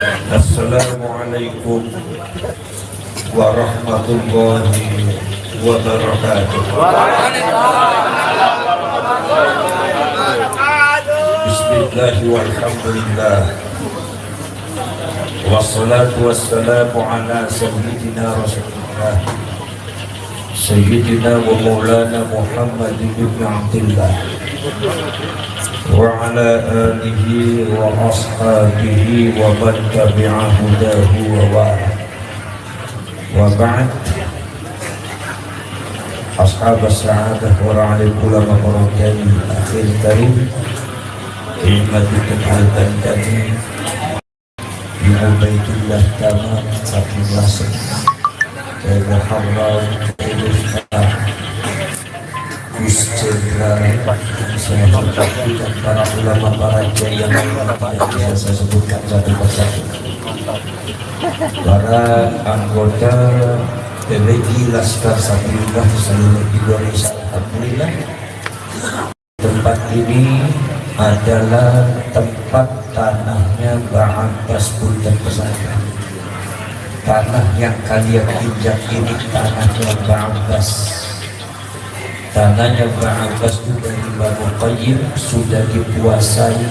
Assalamualaikum warahmatullahi wabarakatuh. Bismillahirrahmanirrahim. Walhamdulillah. Wassalatu wassalamu ala sayyidina Rasulullah Sayyidina wa maulana Muhammad ibn Abdullah wa ala alihi wa ashabihi wa man tabi'a hudahu wa ba'd. Ashab as-sa'adah wa ra'alil ulama barakani akhir karim ilmatukum al-bandani bi ubaidillah tamam sakin lasin Muhammad Gus Jenderal saya mengucapkan para ulama, para kiai yang tidak bisa saya sebutkan satu persatu, para anggota PWI Laskar Sabilillah seluruh Indonesia. Alhamdulillah, tempat ini adalah tempat tanahnya Mbak Abbas Punten Pesantren. Tanah yang kalian injak ini tanahnya Mbak Abbas. Tanahnya Mbak Abbas itu dari Banu Qayyim sudah dikuasai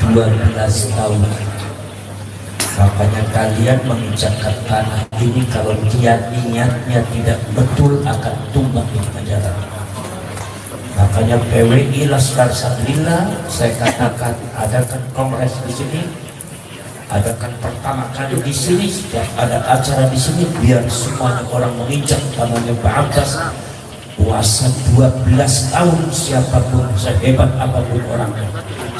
12 tahun. Makanya kalian menginjakkan tanah ini, kalau dia niatnya tidak betul akan tumbang di tengah jalan. Makanya PWI Laskar Sabilillah saya katakan adakan kongres di sini, adakan pertama kali di sini, setiap ada acara di sini biar semuanya orang menginjak tanahnya Mbak Abbas. Puasa 12 tahun, siapapun, sehebat apapun orangnya,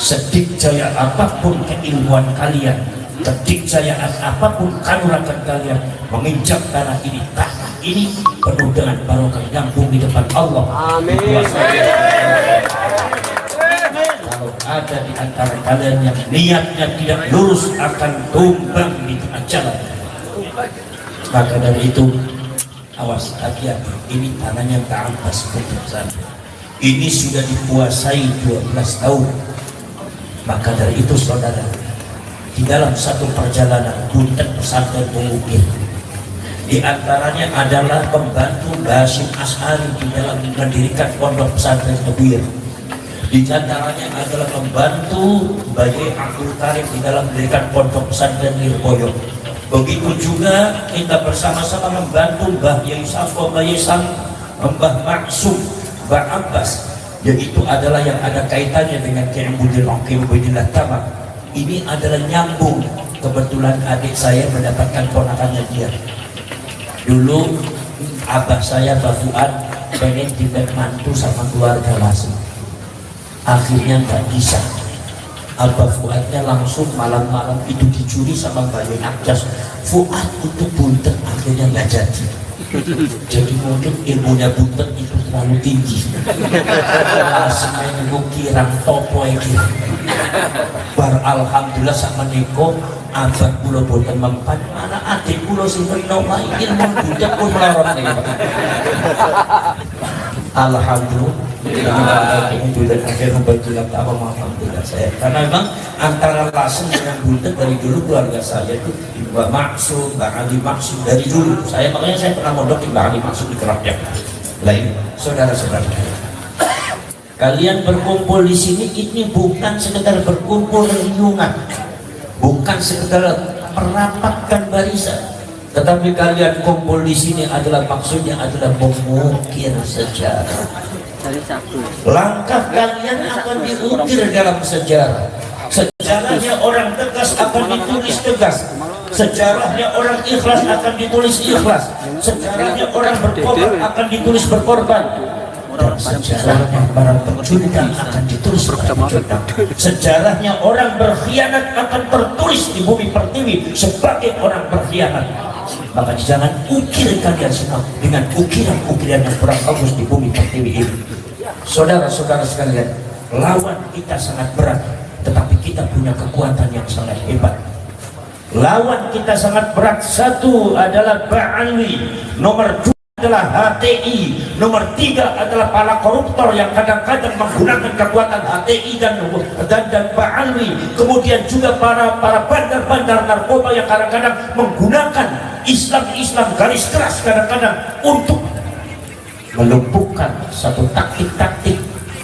sedikjaya apapun keilmuan kalian, kedikjayaan apapun kanuragan kalian, menginjak tanah ini penuh dengan barokah nyambung di depan Allah. Amin. Kalau ada di antara kalian yang niatnya tidak lurus akan tumbang di tengah jalan. Maka dari itu, awas, hati-hati, ini tanahnya Mbak Abbas Punten Pesantren. Ini sudah dikuasai 12 tahun. Maka dari itu saudara, di dalam satu perjalanan Punten Pesantren mengukir, di antaranya adalah membantu Mbah Hasyim Asy'ari di dalam mendirikan pondok pesantren Tebir. Di antaranya adalah membantu Mbah Yai Abdul Karim di dalam mendirikan pondok pesantren Lirboyo. Begitu juga kita bersama-sama membantu Mbah Yai Safo, Mbah Yai Sam, Mbah Maksum, Mbah Abbas, yaitu adalah yang ada kaitannya dengan Kiai Ubaidillah Tamam. Ini adalah nyambung. Kebetulan adik saya mendapatkan ponakannya dia. Dulu abah saya Mbah Fuad pengen dibantu sama keluarga Lasim, akhirnya nggak bisa. Abah Fuadnya langsung malam-malam itu dicuri sama Mbak Yai Akjas. Fuad untuk Punten akhirnya nggak jadi. Jadi mungkin ilmunya Punten itu terlalu tinggi. Asmain ngukirang topo iki. Bar alhamdulillah sama Niko abad pulau Punten mempan, mana adik pulau sing rino mai ilmu budak pun melorot nih. Alhamdulillah. Alhamdulillah saya, karena memang antara Lasim dengan Punten dari dulu keluarga saya itu Mbak Maksud, Mbak Ali Maksud dari dulu. Makanya saya pernah mondok di Mbak Ali Maksud di Kerapnya. Lain, saudara-saudara, kalian berkumpul di sini ini bukan sekedar berkumpul riungan, bukan sekedar merapatkan barisan, tetapi kalian kumpul di sini adalah maksudnya adalah mengukir sejarah. Langkah kalian akan diukir dalam sejarah. Sejarahnya orang tegas akan ditulis tegas. Sejarahnya orang ikhlas akan ditulis ikhlas. Sejarahnya orang berkorban akan ditulis berkorban. Dan sejarahnya para pecundang akan ditulis pecundang. Sejarahnya orang berkhianat akan tertulis di bumi pertiwi sebagai orang berkhianat. Maka jangan ukir kalian semua dengan ukiran-ukiran yang kurang bagus di bumi pertiwi ini. Saudara-saudara sekalian, lawan kita sangat berat, tetapi kita punya kekuatan yang sangat hebat. Lawan kita sangat berat. Satu adalah Ba'alwi, nomor 2 adalah HTI, nomor 3 adalah para koruptor yang kadang-kadang menggunakan kekuatan HTI dan Pak Alwi, kemudian juga para bandar-bandar narkoba yang kadang-kadang menggunakan Islam garis keras kadang-kadang untuk melumpuhkan satu taktik-taktik,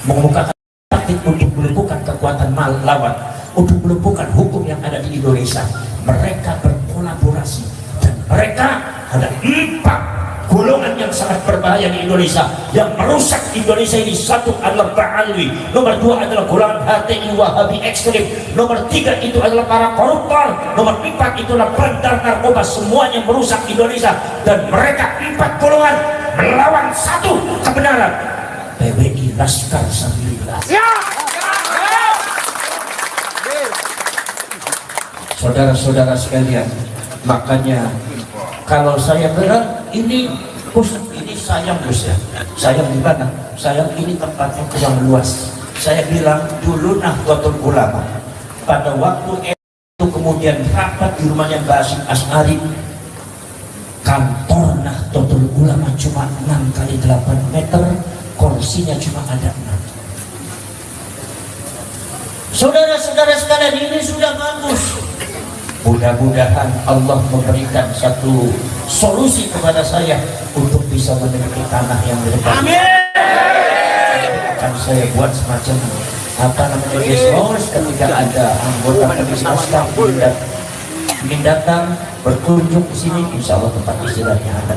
mengemukakan taktik untuk melumpuhkan kekuatan lawan, untuk melumpuhkan hukum yang ada di Indonesia. Mereka berkolaborasi dan mereka ada 4 golongan yang sangat berbahaya di Indonesia yang merusak Indonesia ini. Satu adalah Ba'alwi, nomor 2 adalah golongan HTI Wahabi ekstrim, nomor 3 itu adalah para koruptor, nomor 4 itulah bandar narkoba. Semuanya merusak Indonesia dan mereka 4 golongan melawan satu kebenaran, PBI Laskar Sabilillah. Saudara-saudara sekalian, makanya kalau saya bilang ini sayang Gus ya, sayang di mana? Sayang ini tempatnya kurang luas. Saya bilang dulu Nahdlatul Ulama pada waktu itu kemudian rapat di rumahnya Mbak Hasyim Asy'ari, kantor Nahdlatul Ulama cuma 6 kali 8 meter, kursinya cuma ada 6. Saudara-saudara sekalian, ini sudah bagus. Mudah-mudahan Allah memberikan satu solusi kepada saya untuk bisa memiliki tanah yang lebih baik. Amin. Akan saya buat semacam guest house ketika ada anggota komisi Astam ingin datang berkunjung ke sini, insya Allah tempat istirahatnya ada.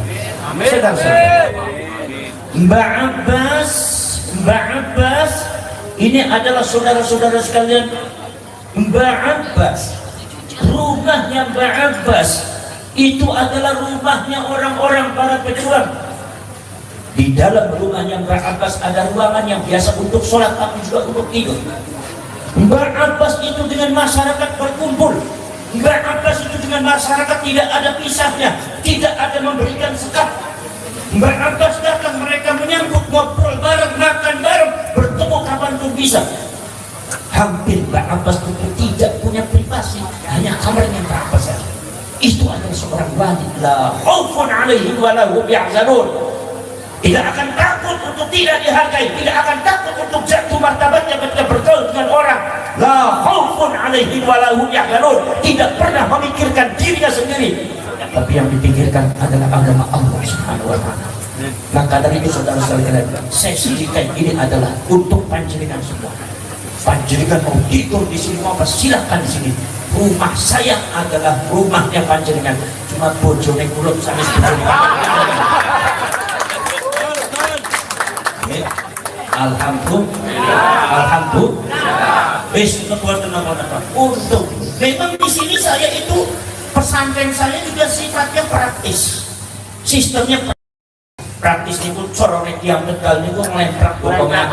Mbak Abbas, ini adalah saudara-saudara sekalian. Mbak Abbas, rumahnya Mbak Abbas itu adalah rumahnya orang-orang para pejuang. Di dalam rumahnya Mbak Abbas ada ruangan yang biasa untuk sholat tapi juga untuk tidur. Mbak Abbas itu dengan masyarakat berkumpul. Mbak Abbas itu dengan masyarakat tidak ada pisahnya, tidak ada memberikan sekat. Mbak Abbas datang, mereka menyambut, ngobrol bareng, makan bareng, bertemu kapanpun bisa. Hampir Mbak Abbas itu tidak punya privasi, hanya kamarnya Mbak Abbas saja. Itu adalah seorang wali, la khaufun alaihim wa la hum yahzanun. Tidak akan takut untuk tidak dihargai, tidak akan takut untuk jatuh martabatnya ketika bergaul dengan orang. La khaufun alaihim wa la hum yahzanun. Tidak pernah memikirkan dirinya sendiri, tapi yang dipikirkan adalah agama Allah Subhanahu wa taala. Maka dari itu saudara-saudara, saya sendirikan ini adalah untuk panjenengan semua. Panjenengan mau tidur di sini mau apa silakan di sini. Rumah saya adalah rumahnya panjenengan. Cuma bojone kula sampe bojone. Alhamdulillah. Wis kebuatan apa-apa. Untuk memang di sini saya itu pesantren saya juga sifatnya praktis. Sistemnya praktis niku corone tiang Tegal niku nglemprak bokongnya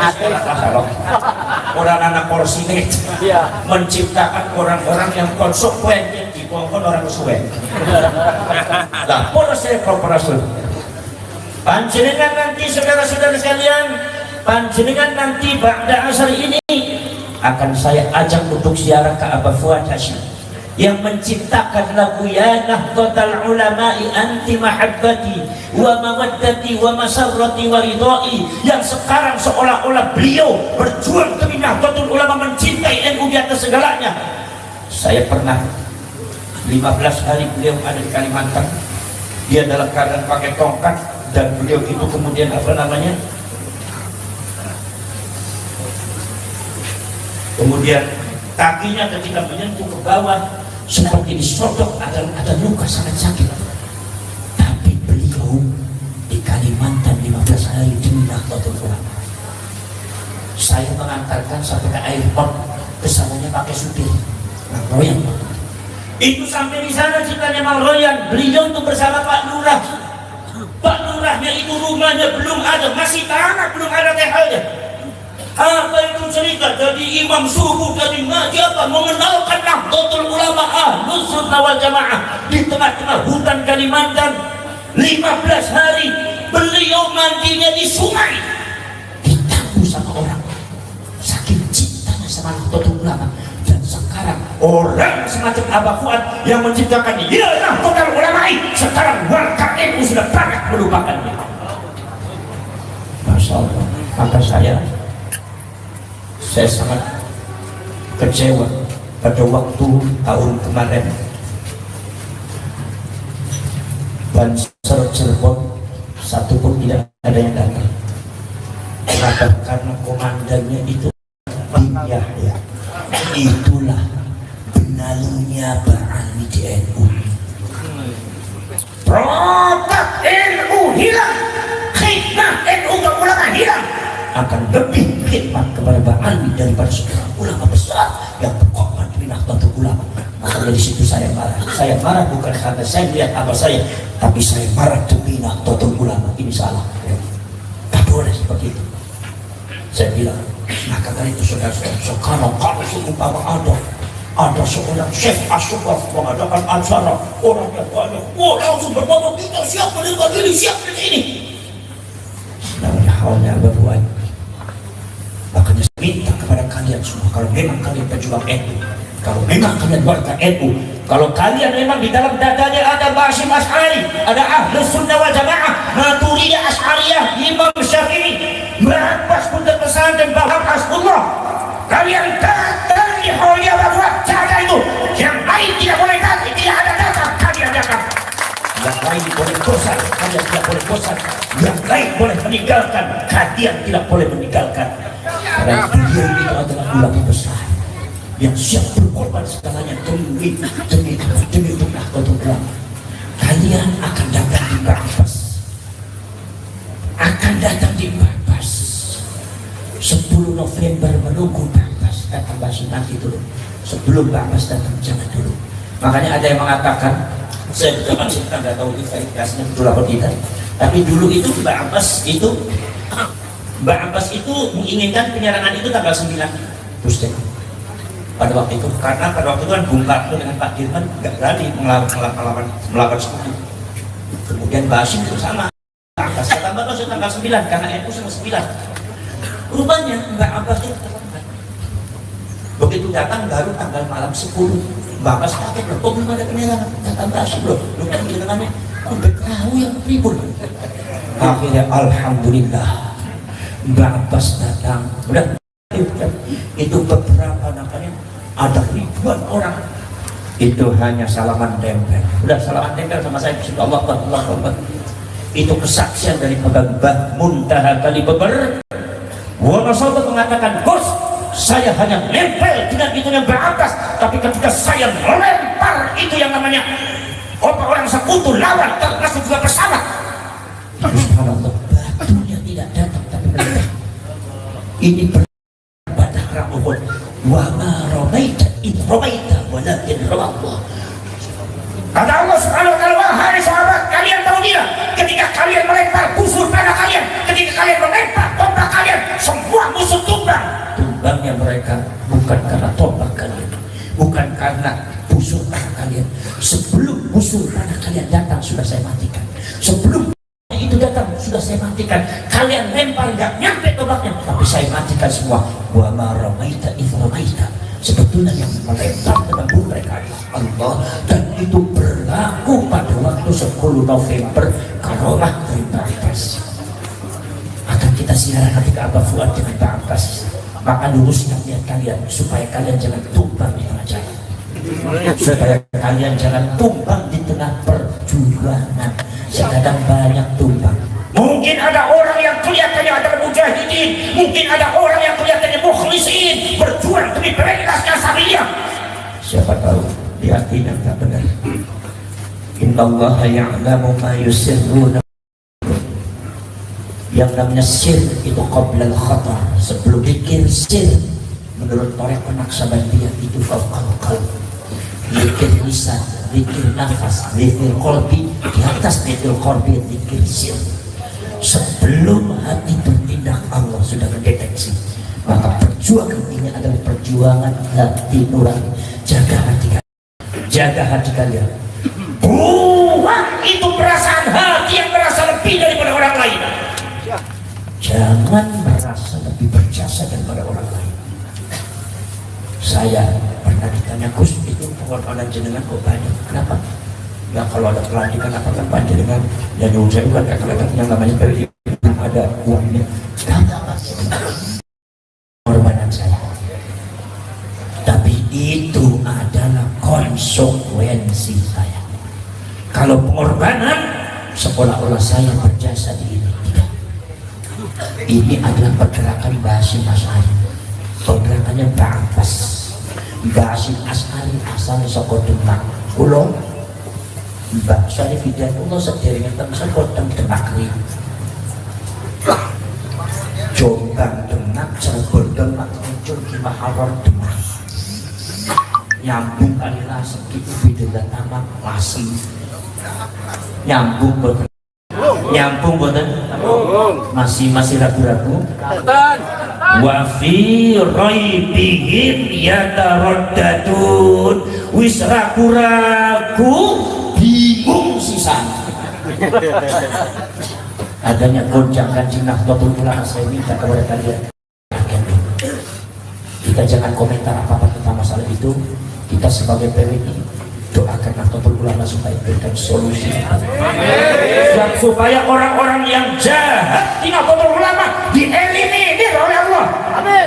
orang anak korsinet menciptakan orang-orang yang konsekuen yang dikongkon orang suwen. Lah poros saya korporasi panjenengan nanti saudara-saudara sekalian, panjenengan nanti ba'da asar ini akan saya ajak untuk ziarah ke Abah Fuad Hasyim yang menciptakan lagu Ya Nahdlatul Ulama'i Anti Mahabbati wa Mawaddati wa Masarrati wa Ridai, yang sekarang seolah-olah beliau berjuang demi Nahdlatul Ulama, mencintai NU di atas segalanya. Saya pernah 15 hari beliau ada di Kalimantan, dia dalam keadaan pakai tongkat dan beliau itu kemudian kemudian kakinya ketika menyentuh ke bawah seperti disodok, ada luka sangat sakit. Tapi beliau di Kalimantan 15 hari demi Nahdlatul Ulama. Saya mengantarkan sampai ke airport, kesananya pakai supir Mang Royan. Itu sampai di sana ceritanya Mang Royan, beliau itu bersama Pak Lurah. Pak Lurahnya itu rumahnya belum ada, masih tanah, belum ada THL-nya. Apa itu cerita dari imam subuh dari ngaji apa mengenalkan Nahdlatul Ulama Ahlus Sunnah wal Jamaah di tengah-tengah hutan Kalimantan. 15 hari beliau mandinya di sungai, ditangguh sama orang saking cintanya sama Nahdlatul Ulama. Dan sekarang orang semacam Abah Fuad yang menciptakan Ya Nahdlatul Ulama sekarang warga NU sudah banyak melupakannya. Masya Allah. Maka saya sangat kecewa pada waktu tahun kemarin Banser Cirebon satu pun tidak ada yang datang. Kenapa? Karena komandannya itu Bim Yahya. Itulah benalunya berani di NU. Produk NU hilang, khidmat NU kepulangan hilang, akan lebih khidmat kepada Bang Ali daripada seorang ulama besar yang berkorban demi Nahdlatul Ulama. Maka dari situ saya marah. Saya marah bukan karena saya melihat apa saya, tapi saya marah demi Nahdlatul Ulama. Ini salah. Tak boleh seperti itu. Saya bilang, maka dari itu saudara-saudara, sekarang kalau seumpama ada seorang Syekh Ashraf mengadakan acara, orang yang banyak, langsung berbohong, kita siap menerima diri, siap dengan ini. Namanya halnya berbuat. Makanya saya minta kepada kalian semua, kalau memang kalian pejuang NU, kalau memang kalian warga NU, kalau kalian memang di dalam dadanya ada Basyim Asy'ari, ada Ahlus Sunnah wal Jamaah, Maturidiyah Asy'ariyah, Imam Syafi'i, Abbas pun pesantren Bahar Hasbullah, kalian datang di Holia Bahwa jaga itu, yang lain tidak boleh datang, tidak ada datang, kalian datang. Yang lain boleh bosan, kalian tidak boleh bosan. Yang lain boleh meninggalkan, kalian tidak boleh meninggalkan. Karena beliau itu adalah ulama besar yang siap berkorban segalanya demi Nahdlatul Ulama. Kalian akan datang di Barbas, akan datang di Barbas 10 November menunggu Barbas datang. Masih nanti dulu, sebelum Barbas datang jangan dulu. Makanya ada yang mengatakan, saya masih nggak tahu verifikasinya betul apa tidak, tapi dulu itu Mbak Abbas itu menginginkan penyerangan itu tanggal 9 Agustus pada waktu itu, karena pada waktu itu kan Bung Karno dengan Pak Dirman nggak berani melawan sekutu. Kemudian Basyim itu sama Abbas, kata Mbak Abbas tanggal 9 karena NU sama 9. Rupanya Mbak Abbas itu terlambat, begitu datang baru tanggal malam 10. Mbak Abbas kaget loh, kok belum ada penyerangan? Kata Basyim loh, lu kan penyerangannya udah tahu yang ribut. Akhirnya alhamdulillah Mbak Abbas datang. Udah itu beberapa namanya ada ribuan orang, itu hanya salaman tempel. Udah salaman tempel sama saya, Allah Akbar. Itu kesaksian dari Mbah Muntaha Kalibeber. Wonosobo mengatakan, Gus, saya hanya nempel dengan itu yang Mbak Abbas, tapi ketika saya melempar itu yang namanya orang sekutu lawan, termasuk juga pesawat, subhanallah, batunya tidak datang tapi meledak. Ini pada Uhud. Wa ma ramaita id ramaita walakin ramallah. Kata Allah Subhanahu wa taala, wahai sahabat, kalian tahu tidak, ketika kalian melempar busur panah kalian, ketika kalian melempar tombak kalian, semua musuh tumbang. Tumbangnya mereka bukan karena tombak kalian, bukan karena busur panah kalian. Sebelum busur panah kalian datang sudah saya matikan. Sebelum itu datang sudah saya matikan. Kalian lempar nggak nyampe tombaknya, tapi saya matikan semua. Wa ma ramaita id ramaita. Sebetulnya yang melempar menembus mereka adalah Allah, dan itu berlaku pada waktu 10 November karomah dari Mbak Abbas. Akan kita siaran ketika Abah Fuad dengan Mbak Abbas. Maka luruskan niat kalian supaya kalian jangan tumbang di tengah jalan, supaya kalian jangan tumbang di tengah perjuangan. Sekarang banyak tumbang. Mungkin ada orang yang kelihatannya adalah mujahidin, mungkin ada orang yang kelihatannya mukhlisin, berjuang demi bereskan Syariah. Siapa tahu di hatinya tak benar. Innallaha ya'lamu ma yusirruna. Yang namanya sir itu qablal khatar, sebelum dikir sir menurut Torek Penaksabandia itu fawqal qalb. Dikir lisan, dikir nafas, dikir qalbi, di atas dikir qalbi, dikir sir. Sebelum hati bertindak Allah sudah mendeteksi. Maka perjuangan ini adalah perjuangan hati nurani. Jaga hati kalian, jaga hati kalian. Buang itu perasaan hati yang merasa lebih daripada orang lain. Jangan merasa lebih berjasa daripada orang lain. Saya pernah ditanya, Gus, itu pengorbanan jenengan kok banyak, kenapa? Ya kalau ada pelantikan apakah panjenengan yang nyuruh saya bukan kelihatan yang namanya PWI ada uangnya, pengorbanan saya. Tapi itu adalah konsekuensi saya. Kalau pengorbanan seolah-olah saya berjasa di ini, tidak. Ini adalah pergerakan Basim As'ari, pergerakannya Ba'abbas. Basim As'ari asal saka Demak Kulon, Mbak Syarif Hidayatullah sederenge teng saka Demak ri. Jombang Demak, Cirebon Demak, muncul di Maharon Demak. Nyambung kali Lasem itu bidang tamak Lasem. Nyambung boten? Nyambung boten? Masih ragu-ragu? Wa fi raibihim yataraddadun. Wis ragu-ragu bingung sisan. Adanya goncangan jinah Nahdlatul Ulama, saya minta kepada kalian, kita jangan komentar apa-apa tentang masalah itu. Kita sebagai PWI doakan Nahdlatul Ulama supaya berikan solusi dan supaya orang-orang yang jahat di Nahdlatul Ulama dieliminir oleh Allah. Amin.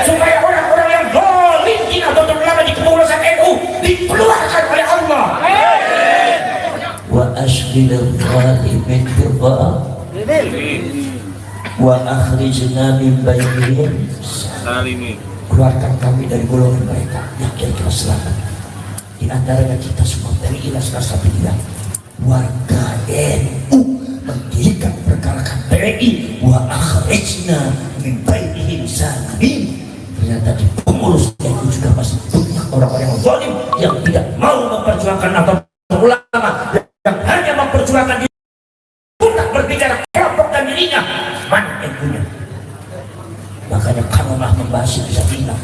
Supaya orang-orang yang zalim di Nahdlatul Ulama di kepengurusan NU dikeluarkan oleh Allah. Amin. Wa ashghilil zalimin birra wa akhrijna min bainihim salimin. Keluarkan kami dari golongan mereka yang kira-kira selamat. Di antaranya kita semua dari Ilas Kasabilillah, warga NU mendirikan pergerakan PWI. Wa akhrijna min bainihim salimin. Ternyata di pengurus NU juga masih banyak orang-orang yang zalim yang tidak mau memperjuangkan Nahdlatul Ulama, yang hanya memperjuangkan diri, tidak berbicara kelompok dan dirinya. Mana NU-nya? Makanya kamulah membahas bisa bilang.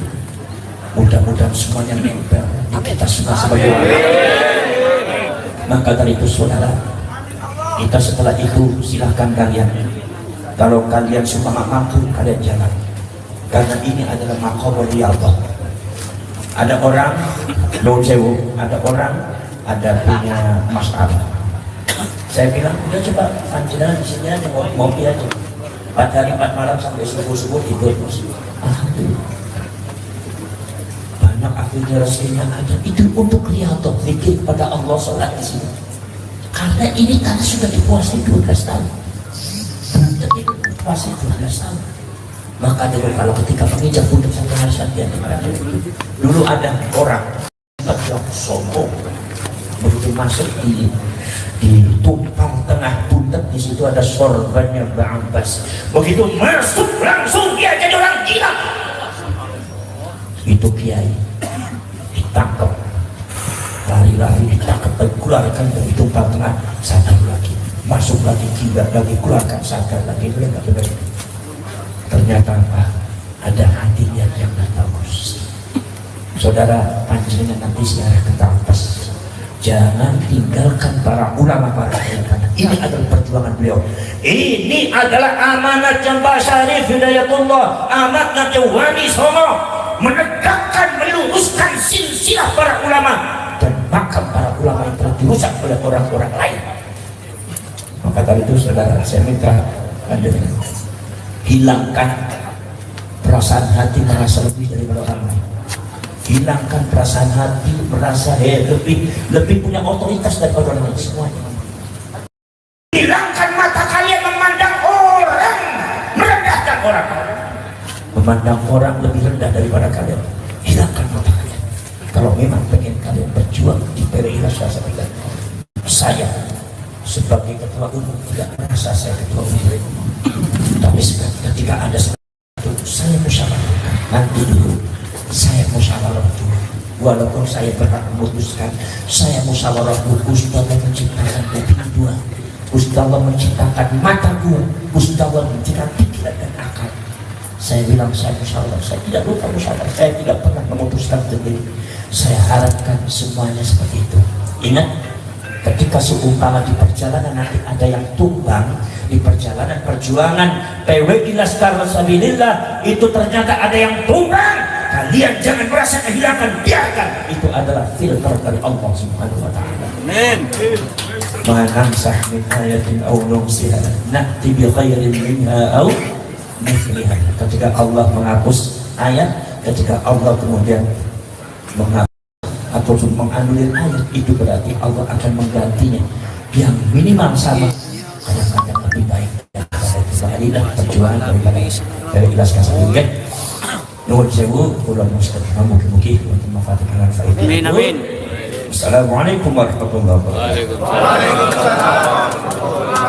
Mudah-mudahan semuanya nempel di kita semua sebagai. Maka dari itu saudara, kita setelah itu silahkan kalian, kalau kalian semua mampu kalian jalan, karena ini adalah maqam riyadhah. Ada orang Locewo, ada orang ada punya masalah. Saya bilang udah coba panjenengan di sini aja ngopi aja. 4 hari 4 malam sampai subuh-subuh tidur terus. Alhamdulillah. Banyak akhirnya rezekinya ada. Itu untuk riyadhah, zikir kepada Allah, sholat di sini. Karena ini kan sudah dipuasai 12 tahun. Jadi puasai 12 tahun. Maka dulu kalau ketika menginjak pundak sampai hari Sabtu dulu ada orang yang sombong begitu masuk di tumpang tengah pundak, di situ ada sorbannya Ba'abbas. Begitu masuk langsung dia jadi orang gila. Itu kiai ditangkap, lari-lari ditangkap, dikeluarkan dari tumpang tengah, sadar lagi, masuk lagi gila lagi, keluarkan sadar lagi, ternyata apa? Ada hatinya yang bagus. Saudara, panjenengan nanti sejarah ketampas, jangan tinggalkan para ulama, para karena ini adalah perjuangan beliau. Ini adalah amanat Mbah Syarif Hidayatullah, amanat Wali Songo, menegakkan, meluruskan silsilah para ulama dan makam para ulama yang telah dirusak oleh orang-orang lain. Maka dari itu saudara, saya minta Anda hilangkan perasaan hati merasa lebih daripada orang lain. Hilangkan perasaan hati merasa lebih punya otoritas daripada orang lain semuanya. Hilangkan mata kalian memandang orang, merendahkan orang, memandang orang lebih rendah daripada kalian. Hilangkan mata kalian. Kalau memang pengen kalian berjuang di PWI Rasasabila, saya sebagai ketua umum tidak merasa saya ketua umum, tapi ketika ada sesuatu saya musyawarahkan. Nanti dulu saya musyawarah dulu, walaupun saya berhak memutuskan. Saya musyawarah dulu. Gusti Allah menciptakan kuping dua, Gusti Allah menciptakan mata dua, Gusti Allah menciptakan pikiran dan akal. Saya bilang saya musyawarah, saya tidak lupa musyawarah, saya tidak pernah memutuskan sendiri. Saya harapkan semuanya seperti itu. Ingat, ketika seumpama di perjalanan nanti ada yang tumbang di perjalanan perjuangan PWI Laskar Sabilillah, itu ternyata ada yang tumbang, kalian jangan merasa kehilangan, biarkan itu adalah filter dari Allah Subhanahu wa ta'ala. Amin. ma nansah min ayatin aw nunsiha na'ti bi khairin minha aw mithliha. Ketika Allah menghapus ayat, ketika Allah kemudian menghapus atau menganulir ayat, itu berarti Allah akan menggantinya yang minimal sama, kadang-kadang lebih baik daripada itu. Inilah perjuangan daripada dari ikhlas kasih. Nuhun sewu, kula mustaqim, mugi-mugi untuk manfaatkan faedah. Amin amin. Assalamualaikum warahmatullahi wabarakatuh. Waalaikumsalam.